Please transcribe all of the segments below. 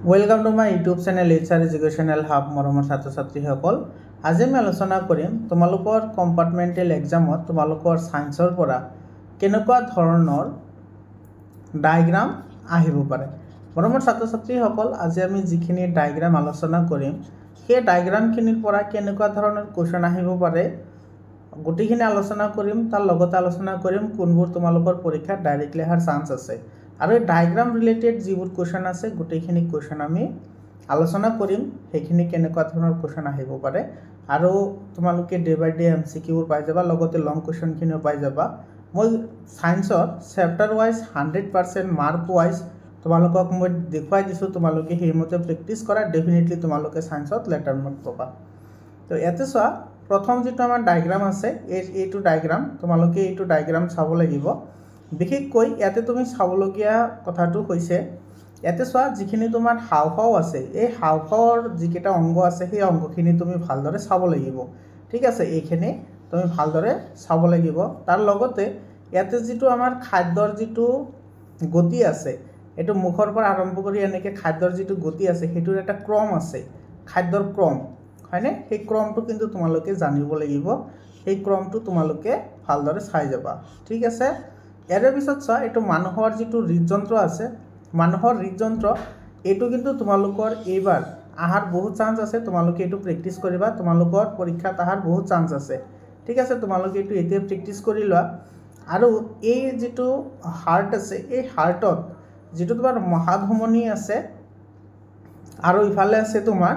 Welcome to my YouTube channel HR educational hub मरমৰ ছাত্ৰ ছাত্ৰীসকল আজি আমি আলোচনা কৰিম তোমালোকৰ কম্পাৰ্টমেণ্টেল এক্সামত তোমালোকৰ সায়েন্সৰ পৰা কেনেকুৱা ধৰণৰ ডায়াগ্ৰাম আহিব পাৰে। মৰমৰ ছাত্ৰ ছাত্ৰীসকল আজি আমি যিখিনি ডায়াগ্ৰাম আলোচনা কৰিম সেই ডায়াগ্ৰামখিনিৰ পৰা কেনেকুৱা ধৰণৰ কোৱেশ্চন আহিব পাৰে গোটেইখিনি আলোচনা কৰিম। তাৰ লগতে আলোচনা কৰিম কোনবোৰ তোমালোকৰ পৰীক্ষাত ডাইৰেক্টলি অহাৰ চান্স আছে আৰু এই ডায়াগ্ৰাম ৰিলেটেড যিবোৰ কোৱেশ্চন আছে গোটেইখিনি কোৱেশ্চন আমি আলোচনা কৰিম সেইখিনি কেনেকুৱা ধৰণৰ কোৱেশ্চন আহিব পাৰে আৰু তোমালোকে ডে বাই ডে MCQ পাই যাবা লগতে লং কোৱেশ্চনখিনিও পাই যাবা। মই সায়েন্সৰ চেপ্টাৰ ওয়াইজ 100% মাৰ্ক ওয়াইজ তোমালোকক মই দেখুৱাই দিছোঁ, তোমালোকে সেইমতে প্ৰেক্টিছ কৰা, ডেফিনেটলি তোমালোকে সায়েন্সত লেটাৰ মাৰ্ক পাবা। তো ইয়াতে চোৱা প্ৰথম যেটো আমাৰ ডায়াগ্ৰাম আছে এইটো ডায়াগ্ৰাম তোমালোকে এইটো ডায়াগ্ৰাম চাব লাগিব। বিশেষকৈ ইয়াতে তুমি চাবলগীয়া কথাটো হৈছে ইয়াতে চোৱা যিখিনি তোমাৰ হাওঁফাওঁ আছে এই হাওঁফাওঁৰ যিকেইটা অংগ আছে সেই অংগখিনি তুমি ভালদৰে চাব লাগিব। ঠিক আছে, এইখিনি তুমি ভালদৰে চাব লাগিব। তাৰ লগতে ইয়াতে যিটো আমাৰ খাদ্যৰ যিটো গতি আছে এইটো মুখৰ পৰা আৰম্ভ কৰি এনেকৈ খাদ্যৰ যিটো গতি আছে সেইটোৰ এটা ক্ৰম আছে, খাদ্যৰ ক্ৰম হয়নে, সেই ক্ৰমটো কিন্তু তোমালোকে জানিব লাগিব। সেই ক্ৰমটো তোমালোকে ভালদৰে চাই যাবা। ঠিক আছে, ইয়াৰে পিছত চোৱা এইটো মানুহৰ যিটো হৃদযন্ত্ৰ আছে, মানুহৰ হৃদযন্ত্ৰ এইটো কিন্তু তোমালোকৰ এইবাৰ আহাৰ বহুত চান্স আছে, তোমালোকে এইটো প্ৰেক্টিছ কৰিবা, তোমালোকৰ পৰীক্ষাত আহাৰ বহুত চান্স আছে। ঠিক আছে, তোমালোকে এইটো এতিয়া প্ৰেক্টিছ কৰি লোৱা। আৰু এই যিটো হাৰ্ট আছে এই হাৰ্টত যিটো তোমাৰ মহাধমনী আছে আৰু ইফালে আছে তোমাৰ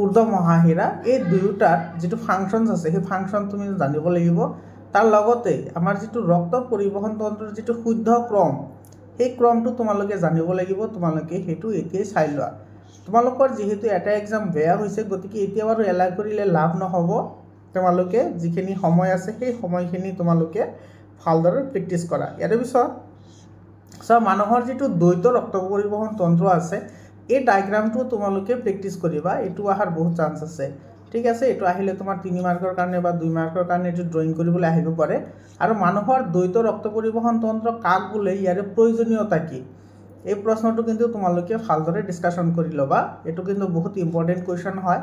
ঊৰ্ধ্ব মহাশিৰা, এই দুয়োটাৰ যিটো ফাংচনছ আছে সেই ফাংচন তুমি জানিব লাগিব। তাৰ লগতে আমাৰ যিটো ৰক্ত পৰিবহণ তন্ত্ৰৰ যিটো শুদ্ধ ক্ৰম সেই ক্ৰমটো তোমালোকে জানিব লাগিব। তোমালোকে সেইটো এতিয়াই চাই লোৱা। তোমালোকৰ যিহেতু এটা এক্সাম বেয়া হৈছে গতিকে এতিয়া বাৰু এলাই কৰিলে লাভ নহ'ব, তোমালোকে যিখিনি সময় আছে সেই সময়খিনি তোমালোকে ভালদৰে প্ৰেক্টিছ কৰা। ইয়াৰ পিছত চোৱা মানুহৰ যিটো দ্বৈত ৰক্ত পৰিবহণ তন্ত্ৰ আছে এই ডায়াগ্ৰামটো তোমালোকে প্ৰেক্টিছ কৰিবা, এইটো অহাৰ বহুত চান্স আছে। ঠিক আছে, এইটো আহিলে তোমাৰ 3 মাৰ্কৰ কাৰণে বা 2 মাৰ্কৰ কাৰণে এইটো ড্ৰয়িং কৰিবলৈ আহিব পাৰে। আৰু মানুহৰ দ্বৈত ৰক্ত পৰিবহণ তন্ত্ৰ কাক বোলে, ইয়াৰে প্ৰয়োজনীয়তা কি, এই প্ৰশ্নটো কিন্তু তোমালোকে ভালদৰে ডিছকাশ্যন কৰি ল'বা। এইটো কিন্তু বহুত ইম্পৰ্টেণ্ট কুৱেশ্যন হয়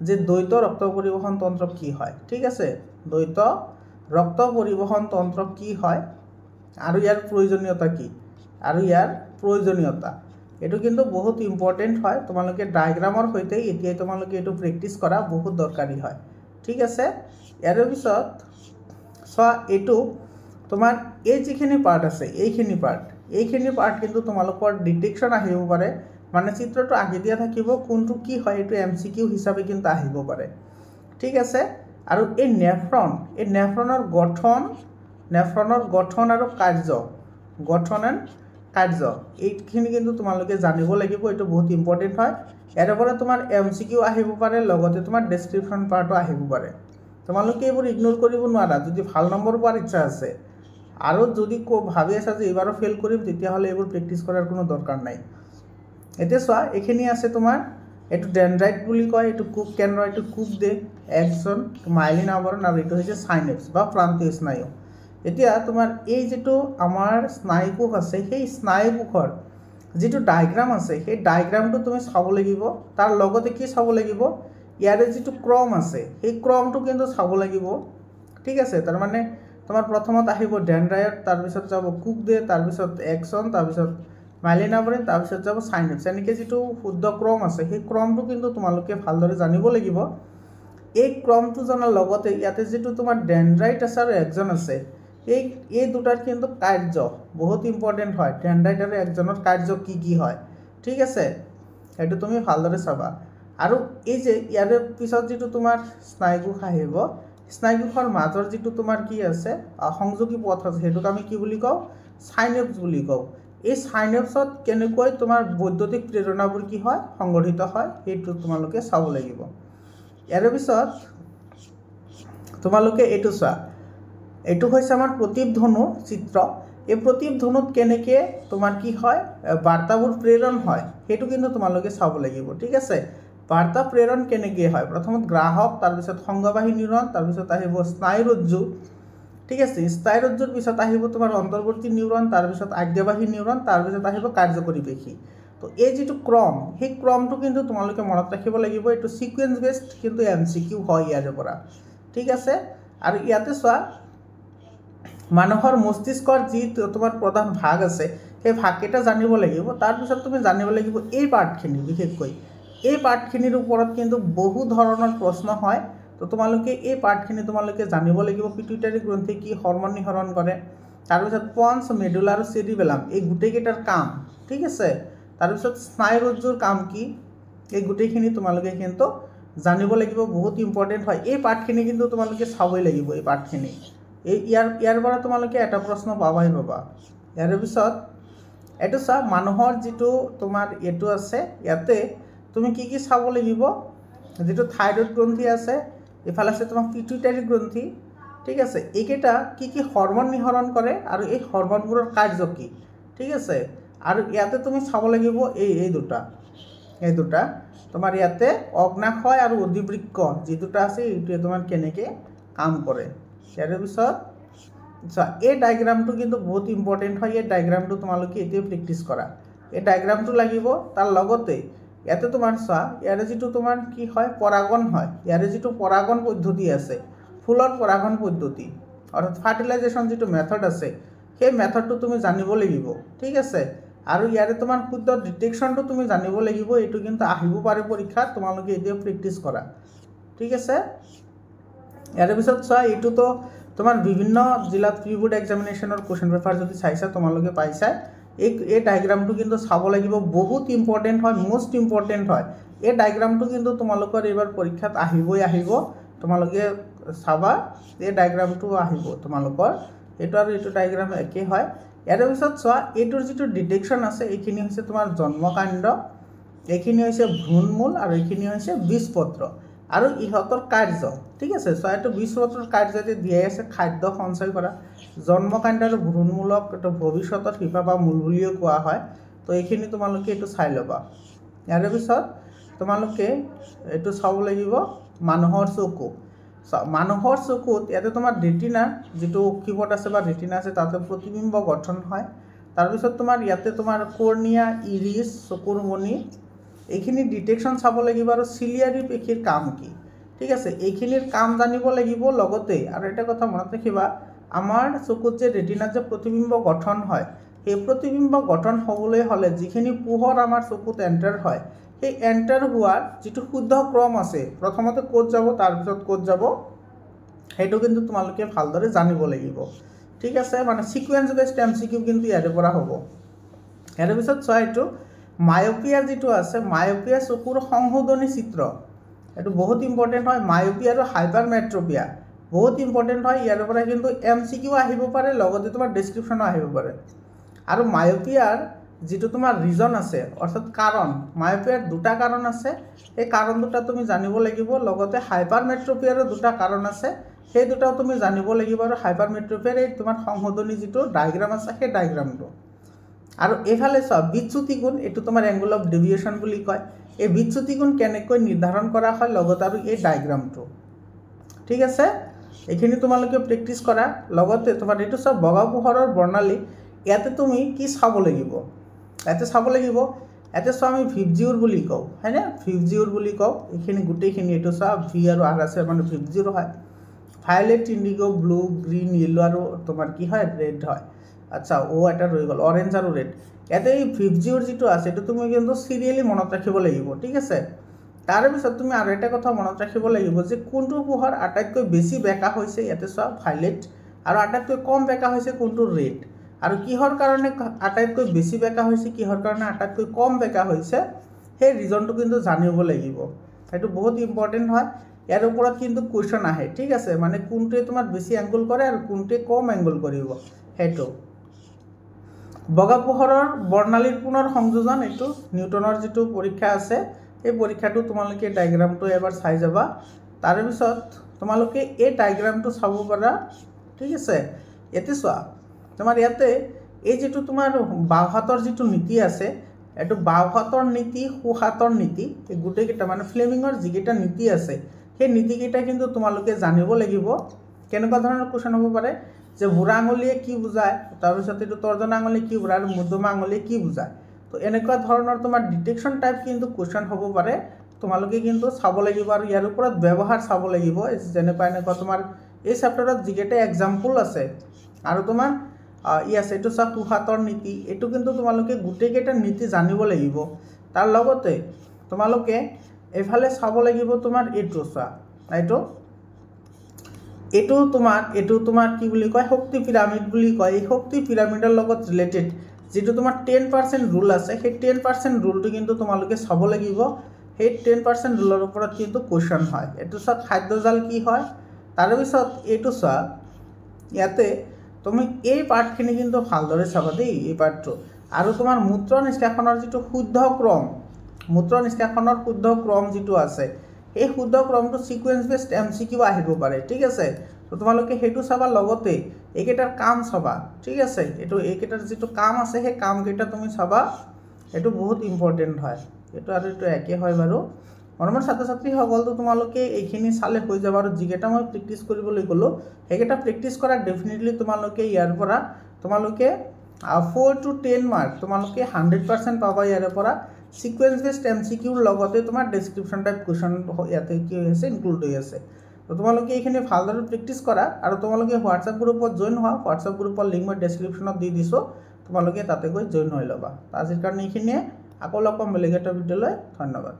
যে দ্বৈত ৰক্ত পৰিবহণ তন্ত্ৰ কি হয়। ঠিক আছে, দ্বৈত ৰক্ত পৰিবহণ তন্ত্ৰ কি হয় আৰু ইয়াৰ প্ৰয়োজনীয়তা কি আৰু ইয়াৰ প্ৰয়োজনীয়তা এইটো কিন্তু বহুত ইম্পৰ্টেণ্ট হয়। তোমালোকে ডায়াগ্ৰামৰ সৈতে এতিয়াই তোমালোকে এইটো প্ৰেক্টিছ কৰা বহুত দৰকাৰী হয়। ঠিক আছে, ইয়াৰ পিছত চোৱা এইটো তোমাৰ এই যিখিনি পাৰ্ট আছে এইখিনি পাৰ্ট কিন্তু তোমালোকৰ ডিটেকশ্যন আহিব পাৰে, মানে চিত্ৰটো আঁকি দিয়া থাকিব কোনটো কি হয় এইটো MCQ হিচাপে কিন্তু আহিব পাৰে। ঠিক আছে, আৰু এই নেফ্ৰনৰ গঠন আৰু কাৰ্য এইখিনি কিন্তু তোমালোকে জানিব লাগিব, এইটো বহুত ইম্পৰ্টেণ্ট হয়। ইয়াৰ পৰা তোমাৰ MCQ আহিব পাৰে, লগতে তোমাৰ ডেছক্ৰিপশ্যন পাৰ্টো আহিব পাৰে। তোমালোকে এইবোৰ ইগনোৰ কৰিব নোৱাৰা যদি ভাল নম্বৰ পোৱাৰ ইচ্ছা আছে। আৰু যদি ভাবি আছা যে এইবাৰো ফেইল কৰিম তেতিয়াহ'লে এইবোৰ প্ৰেক্টিছ কৰাৰ কোনো দৰকাৰ নাই। এতিয়া চোৱা এইখিনি আছে তোমাৰ এইটো ডেনড্ৰাইট বুলি কয়, এইটো কুক কেন্দ্ৰ, এইটো কুক দে এক্সন মাইলিন আৱৰণ আৰু এইটো হৈছে চাইনেপছ বা প্ৰান্তীয় স্নায়ু। এতিয়া তোমাৰ এই যিটো আমাৰ স্নায়ুকোষ আছে সেই স্নায়ুকোষৰ যিটো ডায়াগ্ৰাম আছে সেই ডায়াগ্ৰামটো তুমি চাব লাগিব। তাৰ লগতে কি চাব লাগিব, ইয়াৰে যিটো ক্ৰম আছে সেই ক্ৰমটো কিন্তু চাব লাগিব। ঠিক আছে, তাৰমানে তোমাৰ প্ৰথমত আহিব ডেনড্ৰাইট, তাৰপিছত যাব কুক দে, তাৰপিছত এক্সন, তাৰপিছত মাইলিন আৱৰণ, তাৰপিছত যাব চাইনেপছ। এনেকৈ যিটো শুদ্ধ ক্ৰম আছে সেই ক্ৰমটো কিন্তু তোমালোকে ভালদৰে জানিব লাগিব। এই ক্ৰমটো জনাৰ লগতে ইয়াতে যিটো তোমাৰ ডেনড্ৰাইট আছে আৰু এক্সন আছে এই দুটাৰ কিন্তু কাৰ্য বহুত ইম্পৰ্টেণ্ট হয়। ডেনড্ৰাইট আৰু এক্সনৰ কাৰ্য কি হয়, ঠিক আছে, সেইটো তুমি ভালদৰে চাবা। আৰু এই যে ইয়াৰে পিছত যিটো তোমাৰ স্নায়ুকোষ আহিব, স্নায়ুকোষৰ মাজৰ যিটো তোমাৰ কি আছে সংযোগী পথ আছে সেইটোক আমি কি বুলি কওঁ, চাইনেপছ বুলি কওঁ। এই চাইনেপছত কেনেকৈ তোমাৰ বৈদ্যুতিক প্ৰেৰণাবোৰ কি হয় সংগঠিত হয় সেইটো তোমালোকে চাব লাগিব। ইয়াৰ পিছত তোমালোকে এইটো চোৱা, এইটো হৈছে আমাৰ প্ৰতিপধনু চিত্ৰ। এই প্ৰতিপধনুত কেনেকৈ তোমাৰ কি হয় বাৰ্তাবোৰ প্ৰেৰণ হয় সেইটো কিন্তু তোমালোকে চাব লাগিব। ঠিক আছে, বাৰ্তা প্ৰেৰণ কেনেকৈ হয়, প্ৰথমত গ্ৰাহক, তাৰপিছত সংঘবাহী নিউৰন, তাৰপিছত আহিব স্নায়ুৰজ্জু। ঠিক আছে, স্নায়ুৰজ্জুৰ পিছত আহিব তোমাৰ অন্তৰ্বৰ্তী নিউৰন, তাৰপিছত আজ্ঞাবাহী নিউৰন, তাৰপিছত আহিব কাৰ্যকৰী পেশী। তো এই যেটো ক্ৰম সেই ক্ৰমটো কিন্তু তোমালোকে মনত ৰাখিব লাগিব এটো সিকোয়েন্স বেসড কিন্তু এমসিকিউ হয় ইয়াৰ পৰা ঠিক আছে আৰু ইয়াতে চোৱা মানুহৰ মস্তিষ্কৰ যি তোমাৰ প্ৰধান ভাগ আছে সেই ভাগকেইটা জানিব লাগিব তাৰ পিছত তুমি জানিব লাগিব এই পাৰ্টখিনি বিশেষকৈ এই পাৰ্টখিনিৰ ওপৰত কিন্তু বহু ধৰণৰ প্ৰশ্ন হয় তো তোমালোকে এই পাৰ্টখিনি তোমালোকে জানিব লাগিব পিটুইটাৰী গ্ৰন্থি কি হৰমন নিহৰণ কৰে তাৰ পিছত পন্স মেডুলা আৰু সেৰিবেলাম এই গুটেকেটাৰ কাম ঠিক আছে তাৰ পিছত স্নায়ুৰজ্জুৰ কাম কি এই গুটেখিনি তোমালোকে কিন্তু জানিব লাগিব বহুত ইম্পৰ্টেন্ট হয় এই পাৰ্টখিনি কিন্তু তোমালোকে চাবই লাগিব এই পাৰ্টখিনি এই ইয়াৰ পৰা তোমালোকে এটা প্ৰশ্ন পাবাই পাবা ইয়াৰ পিছত এটো চা মানুহৰ যেটো তোমাৰ এটো আছে ইয়াতে তুমি কি চাব লাগিব যেটো থাইৰয়েড গ্ৰন্থি আছে এফালে আছে তোমাৰ পিটুইটাৰী গ্ৰন্থি ঠিক আছে এইকেটা কি হৰমন নিহৰণ কৰে আৰু এই হৰমনবোৰৰ কাৰ্য কি ঠিক আছে আৰু ইয়াতে তুমি চাব লাগিব এই দুটা তোমাৰ ইয়াতে অগ্নাশয় আৰু অধিবৃক্ক যি দুটা আছে এইটো তোমাৰ কেনেকে কাম কৰে ইয়াৰ পিছত এই ডায়াগ্ৰামটো কিন্তু বহুত ইম্পৰ্টেন্ট হয় এই ডায়াগ্ৰামটো তোমালোকে এতিয়া প্ৰেক্টিস কৰা এই ডায়াগ্ৰামটো লাগিব তাৰ লগতে ইয়াতে তোমাৰ চোৱা ইয়াৰে যেটো তোমাৰ কি হয় পৰাগন হয় ইয়াৰে যেটো পৰাগন পদ্ধতি আছে ফুলৰ পৰাগন পদ্ধতি অৰ্থাৎ ফাৰ্টিলাইজেশন যেটো মেথড আছে সেই মেথডটো তুমি জানিব লাগিব ঠিক আছে আৰু ইয়াৰে তোমাৰ শুদ্ধ ডিটেকশনটো তুমি জানিব লাগিব এটো কিন্তু আহিব পাৰে পৰীক্ষাত তোমালোকে এতিয়া প্ৰেক্টিস কৰা ঠিক আছে ইয়াৰ পিছত চোৱা এটো তো তোমাৰ বিভিন্ন জিলাত প্ৰি বোৰ্ড এক্সামিনেশনৰ কোশ্চেন পেপাৰ যদি চাইছা তোমালোকে পাইছা এই ডায়াগ্ৰামটো কিন্তু চাব লাগিব বহুত ইম্পৰ্টেন্ট হয় মোস্ট ইম্পৰ্টেন্ট হয় এই ডায়াগ্ৰামটো কিন্তু তোমালোকৰ এবাৰ পৰীক্ষাত আহিব তোমালোকে চাবা এই ডায়াগ্ৰামটো আহিব তোমালোকৰ এটো আৰু এটো ডায়াগ্ৰাম একে হয় ইয়াৰ পিছত চোৱা এটোৰ যেটো ডিটেকশন আছে এইখিনি হৈছে তোমাৰ জন্মকাণ্ড এইখিনি হৈছে ভ্ৰূণমূল আৰু এইখিনি হৈছে বীজপত্ৰ আৰু ইহতৰ কাৰ্য ঠিক আছে সো এটো বীজপত্ৰৰ কাৰ্যতে দিয়া আছে খাদ্য সঞ্চয় কৰা জন্মকাণ্ড আৰু ভ্ৰূণমূলক এটো ভৱিষ্যতৰ শিপা বা মূল বুলিও কোৱা হয় তো এইখিনি তোমালোকে এটো চাই লবা ইয়াৰ পিছত তোমালোকে এটো চাব লাগিব মানুহৰ চকুত ইয়াতে তোমাৰ ৰেটিনা যেটো কিবোৰ্ড আছে বা ৰেটিনা আছে তাতে প্ৰতিবিম্ব গঠন হয় তাৰ পিছত তোমাৰ ইয়াতে তোমাৰ কৰ্নিয়া ইৰিস চকুৰ মণি এইখিনি ডিটেকশন চাব লাগিব আৰু সিলিয়াৰি পেশীৰ কাম কি ঠিক আছে এইখিনিৰ কাম জানিব লাগিব লগতে আৰু এটা কথা মনত ৰাখিবা আমাৰ চকুত যে ৰেটিনাত যে প্ৰতিবিম্ব গঠন হয় এই প্ৰতিবিম্ব গঠন হ'বলৈ হলে যিখিনি পোহৰ আমাৰ চকুত এন্টাৰ হয় এই এন্টাৰ হোৱাৰ যেটো শুদ্ধ ক্ৰম আছে প্ৰথমতে কোড যাব তাৰ পিছত কোড যাব হেতু কিন্তু তোমালোকে ভালদৰে জানিব লাগিব ঠিক আছে মানে সিকোয়েন্স বেসড এমসিকিউ কিন্তু ইয়াৰে পৰা হ'ব ইয়াৰ পিছত চোৱা এটো মায়োপিয়া যেটো আছে মায়োপিয়া চকুৰ সংশোধনী চিত্ৰ এটো বহুত ইম্পৰ্টেন্ট হয় মায়োপিয়া আৰু হাইপাৰমেট্ৰোপিয়া বহুত ইম্পৰ্টেন্ট হয় ইয়াৰ পৰা কিন্তু এমসিকিউ আহিব পাৰে লগতে তোমাৰ ডেসক্ৰিপচনো আহিব পাৰে আৰু মায়োপিয়াৰ যেটো তোমাৰ ৰিজন আছে অৰ্থাৎ কাৰণ মায়োপিয়াৰ দুটা কাৰণ আছে এই কাৰণ দুটা তুমি জানিব লাগিব লগতে হাইপাৰমেট্ৰোপিয়াৰ দুটা কাৰণ আছে সেই দুটাও তুমি জানিব লাগিব আৰু হাইপাৰমেট্ৰোপিয়াৰ এই তোমাৰ সংশোধনী যেটো ডায়াগ্ৰাম আছে সেই ডায়াগ্ৰামটো আৰু এফালে চোৱা বিচ্যুতি কোণ এটো তোমাৰ এংগল অফ ডেভিয়েশন বুলি কয় এই বিচ্যুতি কোণ কেনেকৈ নিৰ্ধাৰণ কৰা হয় লগতে আৰু এই ডায়াগ্ৰামটো ঠিক আছে এইখিনি তোমালোকে প্ৰেক্টিস কৰা লগতে তোমাৰ এটো সব বগা পোহৰৰ বৰ্ণালী ইয়াতে তুমি কি চাব লাগিব ইয়াতে চাব লাগিব ইয়াতে চোৱা আমি ভিপজিউৰ বুলি কও হয়নে ভিপজিউৰ বুলি কও এইখিনি গুটেখিনি এটো চোৱা ভি আৰু আৰ আছে মানে ভিপজিউৰ হয় violet indigo blue green yellow আৰু তোমাৰ কি হয় ৰেড হয় আচ্ছা ও এটা ৰৈ গল অৰেঞ্জ আৰু ৰেড ইয়াতে এই ভিপজিউৰ যেটো আছে এটো তুমি কিন্তু সিৰিয়ালি মনত ৰাখিব লাগিব ঠিক আছে তাৰ পিছত তুমি আৰু এটা কথা মনত ৰাখিব লাগিব যে কোনটো পোহৰ আটাইতকৈ বেছি বেকা হৈছে ইয়াতে চোৱা ভায়োলেট আৰু আটাইতকৈ কম বেকা হৈছে কোনটো ৰেড আৰু কিহৰ কাৰণে আটাইতকৈ বেছি বেকা হৈছে কিহৰ কাৰণে আটাইতকৈ কম বেকা হৈছে সেই ৰিজনটো কিন্তু জানিব লাগিব এটো বহুত ইম্পৰ্টেন্ট হয় ইয়াৰ ওপৰত কিন্তু কোৱেশ্চন আহে ঠিক আছে মানে কোনটোৱে তোমাৰ বেছি এংগল কৰে আৰু কোনটোৱে কম এংগল কৰিব হেতু বগা পোহৰৰ বৰ্ণালীৰ পুনৰ সংযোজন এটো নিউটনৰ যেটো পৰীক্ষা আছে এই পৰীক্ষাটো তোমালোকে ডায়াগ্ৰামটো এবাৰ চাই যাবা তাৰ পিছত তোমালোকে এই ডায়াগ্ৰামটো চাব পাৰা ঠিক আছে এতে চোৱা তোমাৰ ইয়াতে এই যেটো তোমাৰ বাওহাতৰ যেটো নীতি আছে এটো বাওহাতৰ নীতি সোহাতৰ নীতি এই গুটেকেটা মানে ফ্লেমিঙৰ যিকেটা নীতি আছে সেই নীতিকেটা কিন্তু তোমালোকে জানিব লাগিব কেনেকুৱা ধৰণৰ কোশ্চেন হ'ব পাৰে যে বুঢ়া আঙুলিয়ে কি বুজায় তাৰ পিছত এটো তৰ্জনা আঙুলিয়ে কি বুজায় আৰু মধ্যমা আঙুলিয়ে কি বুজায় তো এনেকুৱা ধৰণৰ তোমাৰ ডিটেকশ্যন টাইপ কিন্তু কুৱেশ্যন হ'ব পাৰে তোমালোকে কিন্তু চাব লাগিব আৰু ইয়াৰ ওপৰত ব্যৱহাৰ চাব লাগিব যেনেকুৱা তোমাৰ এই চেপ্টাৰত যিকেইটা এক্সাম্পল আছে আৰু তোমাৰ ইয়াছ এইটো চোৱা কুহাতৰ নীতি এইটো কিন্তু তোমালোকে গোটেইকেইটা নীতি জানিব লাগিব তাৰ লগতে তোমালোকে এফালে চাব লাগিব তোমাৰ এইটো চোৱা এইটো তোমাৰ কি বুলি কয় শক্তি পিৰামিড বুলি কয় এই শক্তি পিৰামিডৰ লগত ৰিলেটেড যেটো তোমাৰ 10% ৰুল আছে সেই 10% ৰুলটো কিন্তু তোমালোকে চাব লাগিব সেই 10% ৰুলৰ ওপৰত কিন্তু কোৱেশ্চন হয় এইটো চোৱা খাদ্যজাল কি হয় তাৰ পিছত এইটো চোৱা ইয়াতে তুমি এই পাৰ্টখিনি কিন্তু ভালদৰে চাবা দেই এই পাৰ্টটো আৰু তোমাৰ মূত্ৰ নিষ্কাশনৰ যেটো শুদ্ধ ক্ৰম মূত্ৰ নিষ্কাশনৰ শুদ্ধ ক্ৰম যেটো আছে এই শুদ্ধ ক্ৰমটো সিকোয়েন্স বেসড এমসিকিউ আহিব পাৰে ঠিক আছে তো তোমালোকে হেতু চাবা লগতে এইকেটাৰ কাম চাবা ঠিক আছে এটো এইকেটাৰ যেটো কাম আছে সেই কাম কেটা তুমি চাবা এটো বহুত ইম্পৰ্টেন্ট হয় এটো আৰু এটো একে হয় বাৰু মৰমৰ ছাত্ৰ ছাত্ৰী সকলটো তোমালোকে এইখিনি চালে হৈ যাব আৰু যিকেটা মই প্ৰেক্টিস কৰিবলৈ গলো হেকেটা প্ৰেক্টিস কৰা ডেফিনেটলি তোমালোকে ইয়াৰ পৰা তোমালোকে 4 to 10 মাৰ্ক তোমালোকে 100% পাবা ইয়াৰ পৰা সিকোয়েন্স বেসড এমসিকিউ লগতে তোমাৰ ডেসক্ৰিপচন টাইপ কোৱেশ্চন ইয়াতে কি হৈছে ইনক্লুড হৈ আছে তো তোমালোকে এইখিনি ভালদৰে প্ৰেক্টিস কৰা আৰু তোমালোকে হোৱাটসঅ্যাপ গ্ৰুপত জয়েন হোৱা হোৱাটসঅ্যাপ গ্ৰুপৰ লিংক মই ডেসক্ৰিপচনত দি দিছো তোমালোকে তাতে গৈ জয়েন হৈ লবা আজিৰ কাৰণে এইখিনিয়ে আকৌ লগ পাম বেলেগ এটা ভিডিঅ'লৈ ধন্যবাদ